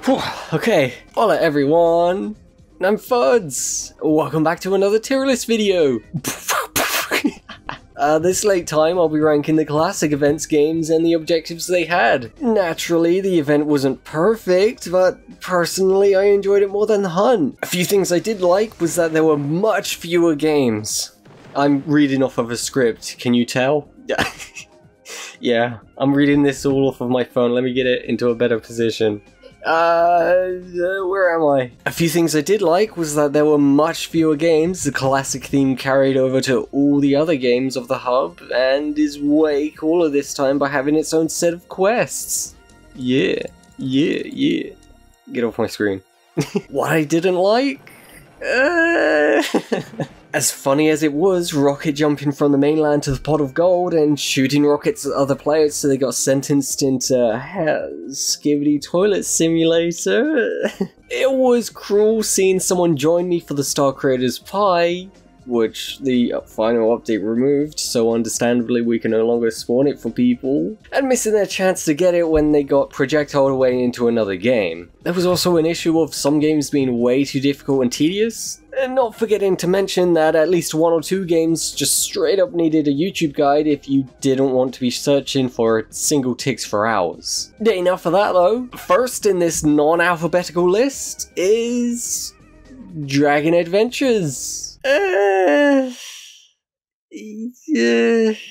Whew, okay, hola everyone, I'm Fuds. Welcome back to another tier list video. This late time I'll be ranking the classic events games and the objectives they had. Naturally, the event wasn't perfect, but personally I enjoyed it more than the hunt. A few things I did like was that there were much fewer games. I'm reading off of a script, can you tell? Yeah, I'm reading this all off of my phone, let me get it into a better position. Where am I? A few things I did like was that there were much fewer games. The classic theme carried over to all the other games of the hub, and is way cooler this time by having its own set of quests. Yeah. Get off my screen. What I didn't like? As funny as it was, rocket jumping from the mainland to the pot of gold and shooting rockets at other players so they got sentenced into Skibidi Toilet Simulator. It was cruel seeing someone join me for the Star Creators Pie, which the final update removed, so understandably we can no longer spawn it for people, and missing their chance to get it when they got projectiled away into another game. There was also an issue of some games being way too difficult and tedious, and not forgetting to mention that at least one or two games just straight up needed a YouTube guide if you didn't want to be searching for single ticks for hours. Enough of that though. First in this non-alphabetical list is Dragon Adventures.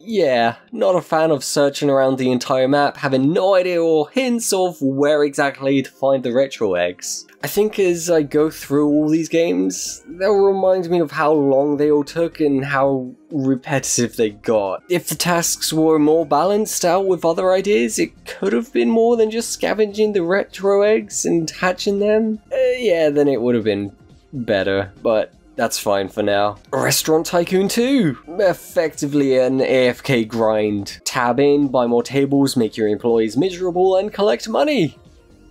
Yeah, not a fan of searching around the entire map, having no idea or hints of where exactly to find the retro eggs. I think as I go through all these games, they'll remind me of how long they all took and how repetitive they got. If the tasks were more balanced out with other ideas, it could have been more than just scavenging the retro eggs and hatching them. Yeah, then it would have been better, but that's fine for now. Restaurant Tycoon 2! Effectively an AFK grind. Tab in, buy more tables, make your employees miserable, and collect money.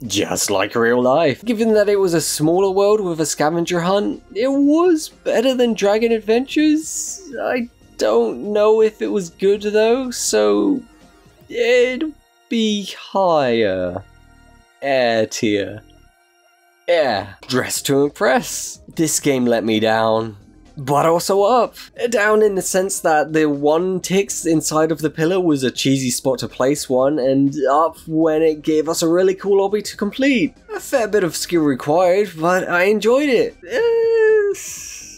Just like real life. Given that it was a smaller world with a scavenger hunt, it was better than Dragon Adventures. I don't know if it was good though, so it'd be higher. Air tier. Yeah, Dress to Impress. This game let me down, but also up. Down in the sense that the one ticks inside of the pillar was a cheesy spot to place one, and up when it gave us a really cool obby to complete. A fair bit of skill required, but I enjoyed it.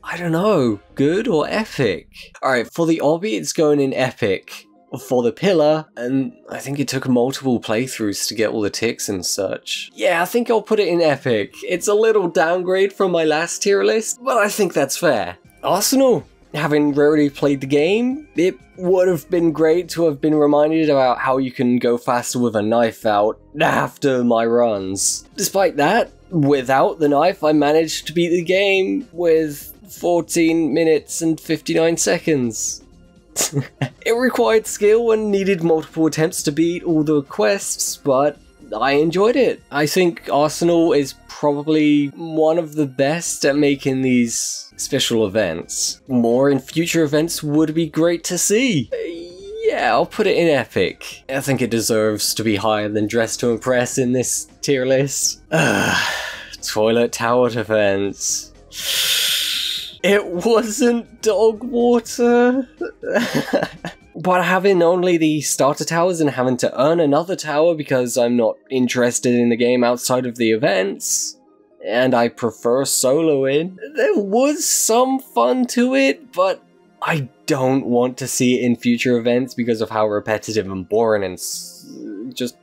I don't know, good or epic? Alright, for the obby it's going in epic. For the pillar, and I think it took multiple playthroughs to get all the ticks and such. Yeah, I think I'll put it in epic. It's a little downgrade from my last tier list, but I think that's fair. Arsenal. Having rarely played the game, it would have been great to have been reminded about how you can go faster with a knife out after my runs. Despite that, without the knife I managed to beat the game with 14 minutes and 59 seconds. It required skill and needed multiple attempts to beat all the quests, but I enjoyed it. I think Arsenal is probably one of the best at making these special events. More in future events would be great to see. Yeah, I'll put it in epic. I think it deserves to be higher than Dress to Impress in this tier list. Toilet Tower Defense. It wasn't dog water. But having only the starter towers and having to earn another tower because I'm not interested in the game outside of the events, and I prefer soloing, there was some fun to it, but I don't want to see it in future events because of how repetitive and boring and just...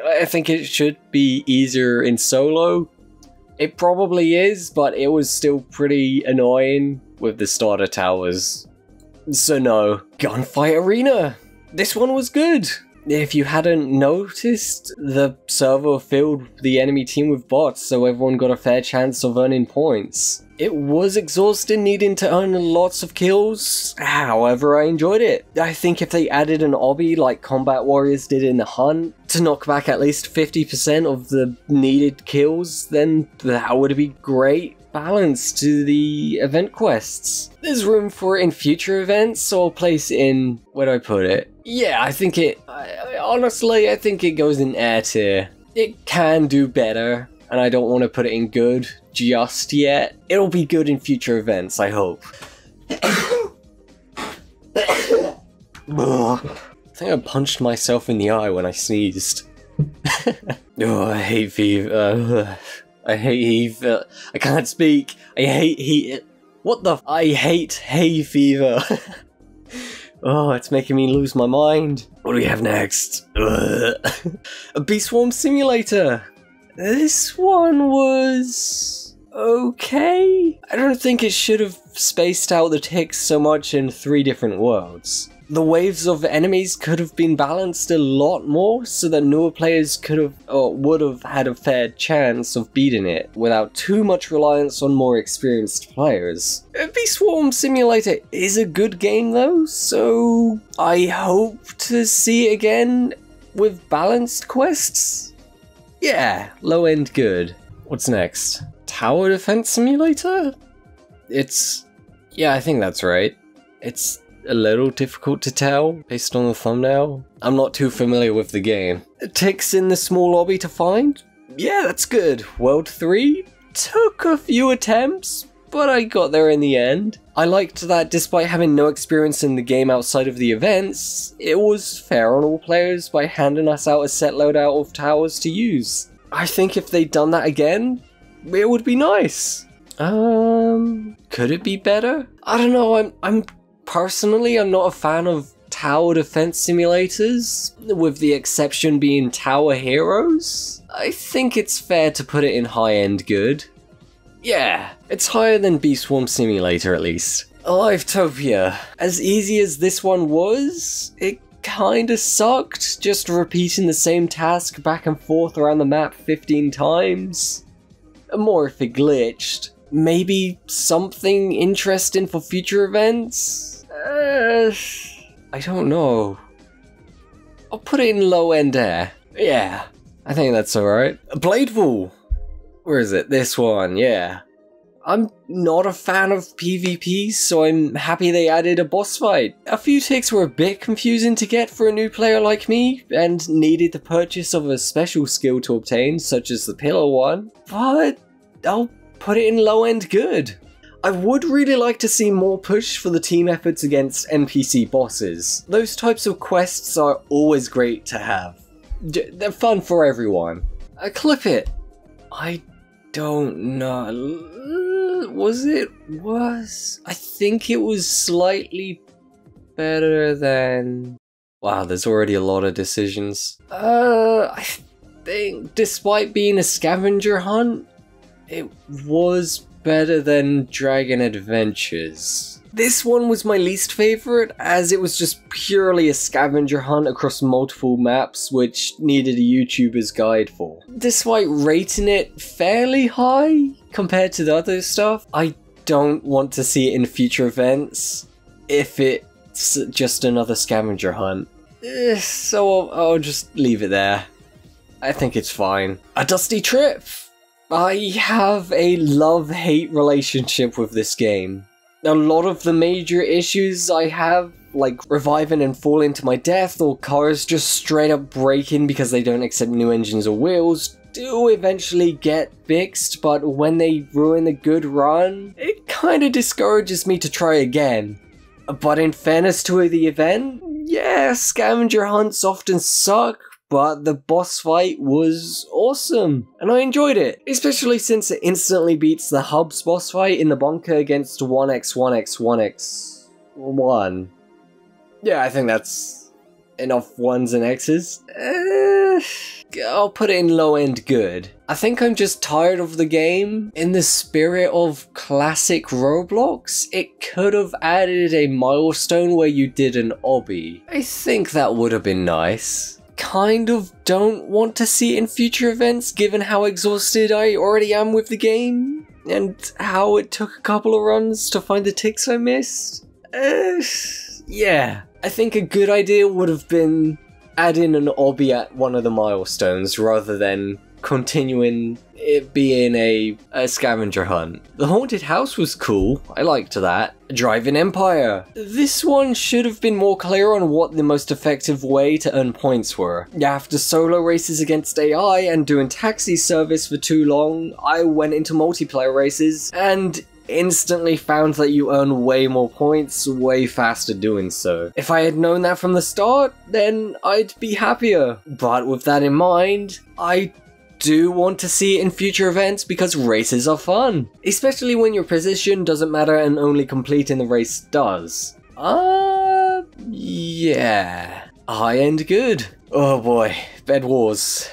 I think it should be easier in solo. It probably is, but it was still pretty annoying with the starter towers. So no. Gunfight Arena! This one was good! If you hadn't noticed, the server filled the enemy team with bots, so everyone got a fair chance of earning points. It was exhausting needing to earn lots of kills, however I enjoyed it. I think if they added an obby like Combat Warriors did in the Hunt, to knock back at least 50% of the needed kills, then that would be great balance to the event quests. There's room for it in future events, so I'll place it in... where do I put it? Yeah, I think it... honestly, I think it goes in air tier. it can do better, and I don't want to put it in good just yet. It'll be good in future events, I hope. I think I punched myself in the eye when I sneezed. Oh, I hate fever. I hate fever. I can't speak. I hate heat. What the? I hate hay fever. Oh, it's making me lose my mind. What do we have next? A Bee Swarm Simulator. This one was okay. I don't think it should have spaced out the ticks so much in 3 different worlds. The waves of enemies could have been balanced a lot more so that newer players could have or would have had a fair chance of beating it without too much reliance on more experienced players. Bee Swarm Simulator is a good game though, so I hope to see it again with balanced quests. Yeah, low end good. What's next? Tower Defense Simulator? Yeah, I think that's right. It's a little difficult to tell based on the thumbnail. I'm not too familiar with the game. Ticks in the small lobby to find? Yeah, that's good. World 3 took a few attempts, but I got there in the end. I liked that despite having no experience in the game outside of the events, it was fair on all players by handing us out a set loadout of towers to use. I think if they'd done that again, it would be nice. Could it be better? I don't know, Personally, I'm not a fan of tower defense simulators, with the exception being Tower Heroes. I think it's fair to put it in high-end good. Yeah, it's higher than Bee Swarm Simulator at least. Livetopia. As easy as this one was, it kinda sucked, just repeating the same task back and forth around the map 15 times. More if it glitched. Maybe something interesting for future events? I don't know. I'll put it in low end air. Yeah, I think that's alright. Bladewall! Where is it? This one, yeah. I'm not a fan of PvP, so I'm happy they added a boss fight. A few ticks were a bit confusing to get for a new player like me, and needed the purchase of a special skill to obtain, such as the pillar one, but I'll put it in low end good. I would really like to see more push for the team efforts against NPC bosses. Those types of quests are always great to have. They're fun for everyone. Clip it. I don't know. I think it was slightly better than... Wow, there's already a lot of decisions. I think despite being a scavenger hunt, it was better than Dragon Adventures. This one was my least favourite, as it was just purely a scavenger hunt across multiple maps, which needed a YouTuber's guide for. Despite rating it fairly high compared to the other stuff, I don't want to see it in future events if it's just another scavenger hunt. So I'll just leave it there. I think it's fine. A Dusty Trip! I have a love-hate relationship with this game. A lot of the major issues I have, like reviving and falling to my death, or cars just straight up breaking because they don't accept new engines or wheels, do eventually get fixed, but when they ruin a good run, it kinda discourages me to try again. But in fairness to the event, yeah, scavenger hunts often suck, but the boss fight was awesome, and I enjoyed it, especially since it instantly beats the hub's boss fight in the bunker against 1x1x1x1. Yeah, I think that's enough 1s and X's. I'll put it in low end good. I think I'm just tired of the game. In the spirit of classic Roblox, it could have added a milestone where you did an obby. I think that would have been nice. Kind of don't want to see it in future events given how exhausted I already am with the game and how it took a couple of runs to find the ticks I missed. Yeah, I think a good idea would have been adding an obby at one of the milestones rather than continuing it being a scavenger hunt. The haunted house was cool, I liked that. Driving Empire. This one should have been more clear on what the most effective way to earn points were. After solo races against AI and doing taxi service for too long, I went into multiplayer races and instantly found that you earn way more points way faster doing so. If I had known that from the start, then I'd be happier. But with that in mind, I do want to see it in future events because races are fun. Especially when your position doesn't matter and only completing the race does. Yeah. High-end good. Oh boy, Bed Wars.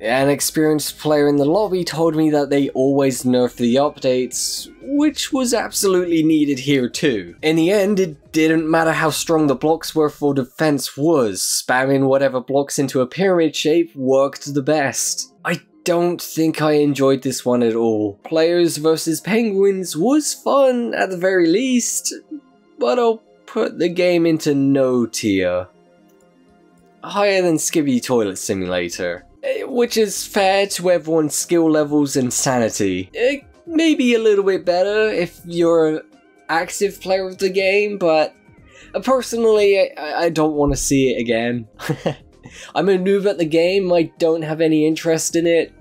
An experienced player in the lobby told me that they always nerf the updates, which was absolutely needed here too. In the end, it didn't matter how strong the blocks were for defense was, spamming whatever blocks into a pyramid shape worked the best. I don't think I enjoyed this one at all. Players vs Penguins was fun at the very least, but I'll put the game into no tier. Higher than Skibidi Toilet Simulator. Which is fair to everyone's skill levels and sanity. Maybe a little bit better if you're an active player of the game, but personally, I don't want to see it again. I'm a noob at the game, I don't have any interest in it.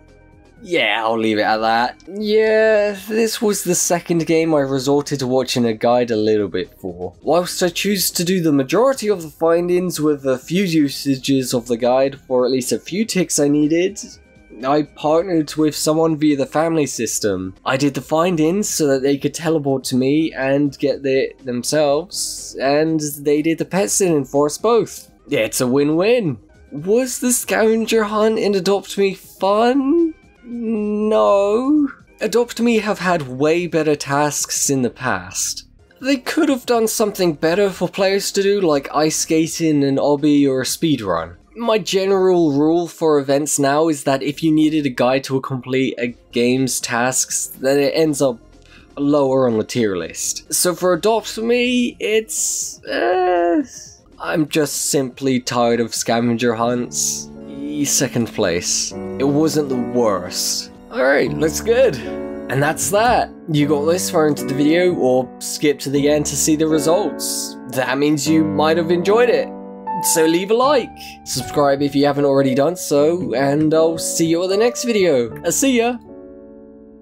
Yeah, I'll leave it at that. Yeah, this was the second game I resorted to watching a guide a little bit for. Whilst I choose to do the majority of the findings with a few usages of the guide for at least a few ticks I needed, I partnered with someone via the family system. I did the findings so that they could teleport to me and get it themselves, and they did the pet sitting for us both. Yeah, it's a win-win. Was the scavenger hunt in Adopt Me fun? No. Adopt Me have had way better tasks in the past. They could have done something better for players to do, like ice skating, an obby, or a speedrun. My general rule for events now is that if you needed a guide to complete a game's tasks, then it ends up lower on the tier list. So for Adopt Me, it's... I'm just simply tired of scavenger hunts. Second place. It wasn't the worst. Alright, looks good. And that's that. You got this far into the video, or skip to the end to see the results. That means you might have enjoyed it. So leave a like, subscribe if you haven't already done so, and I'll see you at the next video. See ya!